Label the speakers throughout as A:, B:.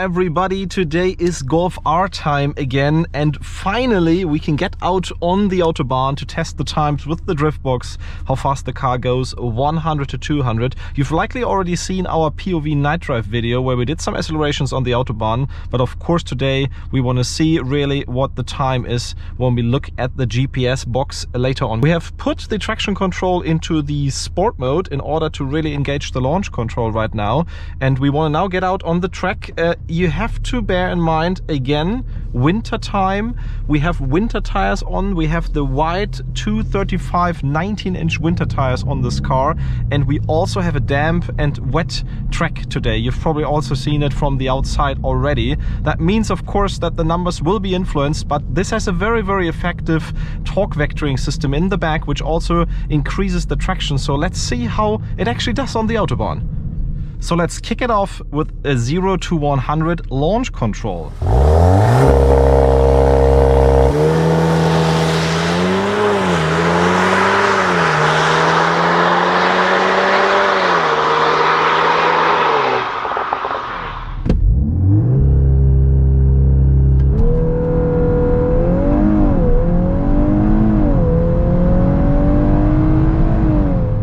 A: everybody, today is Golf R time again, and finally we can get out on the Autobahn to test the times with the drift box, how fast the car goes, 100 to 200. You've likely already seen our POV night drive video where we did some accelerations on the Autobahn, but of course today we want to see really what the time is when we look at the GPS box later on. We have put the traction control into the sport mode in order to really engage the launch control right now, and we want to now get out on the track. You have to bear in mind, again, winter time. We have winter tires on. We have the wide 235 19-inch winter tires on this car, and we also have a damp and wet track today. You've probably also seen it from the outside already. That means, of course, that the numbers will be influenced, but this has a very effective torque vectoring system in the back, which also increases the traction. So let's see how it actually does on the Autobahn. So let's kick it off with a 0 to 100 launch control.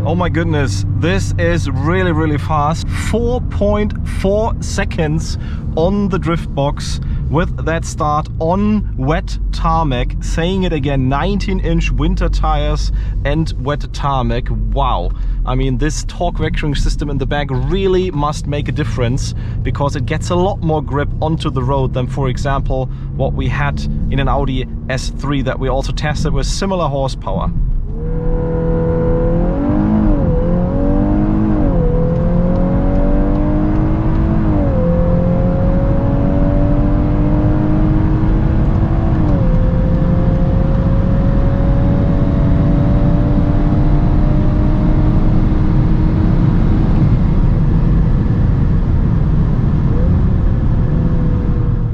A: Oh my goodness, this is really fast. 4.4 seconds on the drift box with that start on wet tarmac. Saying it again, 19-inch winter tires and wet tarmac. Wow. I mean, this torque vectoring system in the back really must make a difference, because it gets a lot more grip onto the road than, for example, what we had in an Audi S3 that we also tested with similar horsepower.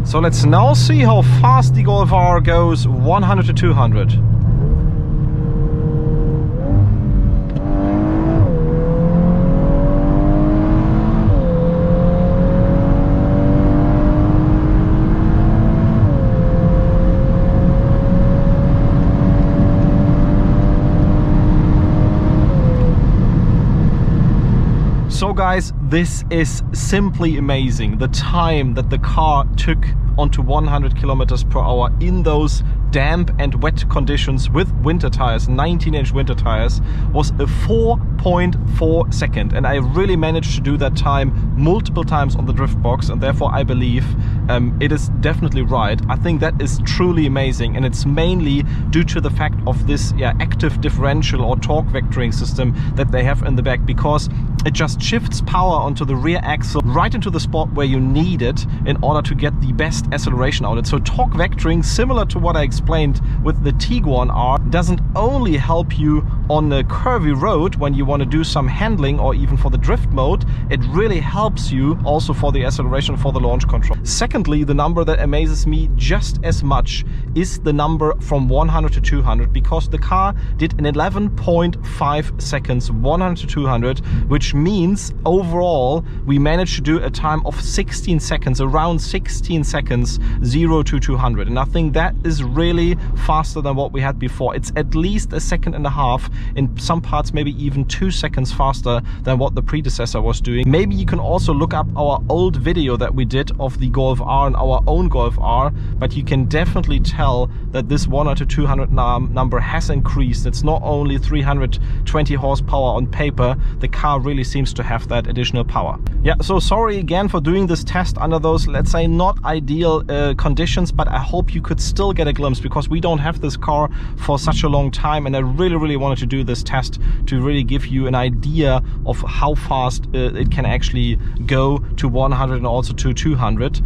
A: So let's now see how fast the Golf R goes, 100 to 200. So guys, this is simply amazing. The time that the car took onto 100 kilometers per hour in those damp and wet conditions with winter tires, 19-inch winter tires, was a 4.4 second. And I really managed to do that time multiple times on the drift box, and therefore I believe it is definitely right. I think that is truly amazing, and it's mainly due to the fact of this active differential or torque vectoring system that they have in the back, because it just shifts power onto the rear axle right into the spot where you need it in order to get the best acceleration out of it. So torque vectoring, similar to what I explained with the Tiguan R, doesn't only help you on a curvy road when you want to do some handling or even for the drift mode, it really helps you also for the acceleration, for the launch control. Secondly, the number that amazes me just as much is the number from 100 to 200, because the car did in 11.5 seconds 100 to 200, which means overall we managed to do a time of 16 seconds, around 16 seconds, 0 to 200. And I think that is really faster than what we had before. It's at least a second and a half, in some parts maybe even 2 seconds faster than what the predecessor was doing. Maybe you can also look up our old video that we did of the Golf R and our own Golf R, but you can definitely tell that this 100 to 200 number has increased. It's not only 320 horsepower on paper, the car really seems to have that additional power. Yeah, so sorry again for doing this test under those, let's say, not ideal conditions, but I hope you could still get a glimpse, because we don't have this car for such a long time, and I really wanted to do this test to really give you an idea of how fast it can actually go to 100 and also to 200.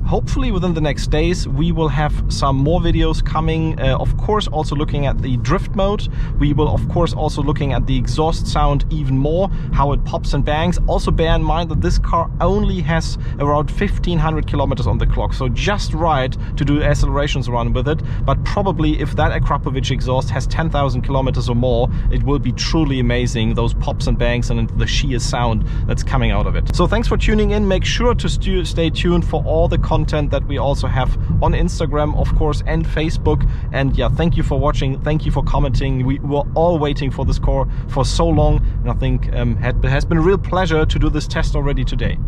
A: Hopefully within the next days we will have some more videos coming, of course also looking at the drift mode. We will of course also looking at the exhaust sound even more, how it pops and bangs. Also bear in mind that this car only has around 1500 kilometers on the clock, so just right to do accelerations run with it. But probably if that Akrapovic exhaust has 10,000 kilometers or more, it will be truly amazing, those pops and bangs and the sheer sound that's coming out of it. So thanks for tuning in. Make sure to stay tuned for all the content that we also have on Instagram, of course, and Facebook. And yeah, thank you for watching, thank you for commenting. We were all waiting for this car for so long, and I think it has been a real pleasure to do this test already today.